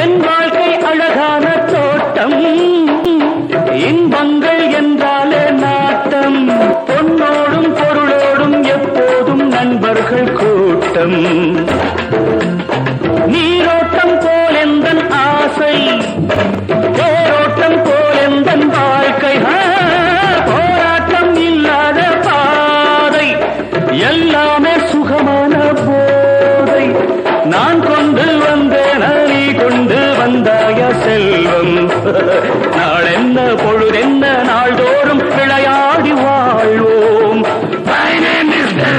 என் வாழ்க்கை அழகான தோட்டம், இன்பங்கள் என்றாலே நாட்டம், பொன்னோடும் பொருளோடும் எப்போதும் நண்பர்கள் கூட்டம். நீரோட்டம் போல் எந்தன் ஆசை, தேரோட்டம் போல் எந்தன் வாழ்க்கை, போராட்டம் இல்லாத பாதை, எல்லாமே சுகமான போதை. நான் கொண்டு வந்தேன், நீ கொண்டு வந்தாய செல்வம். நாளென்ன பொழுதென்ன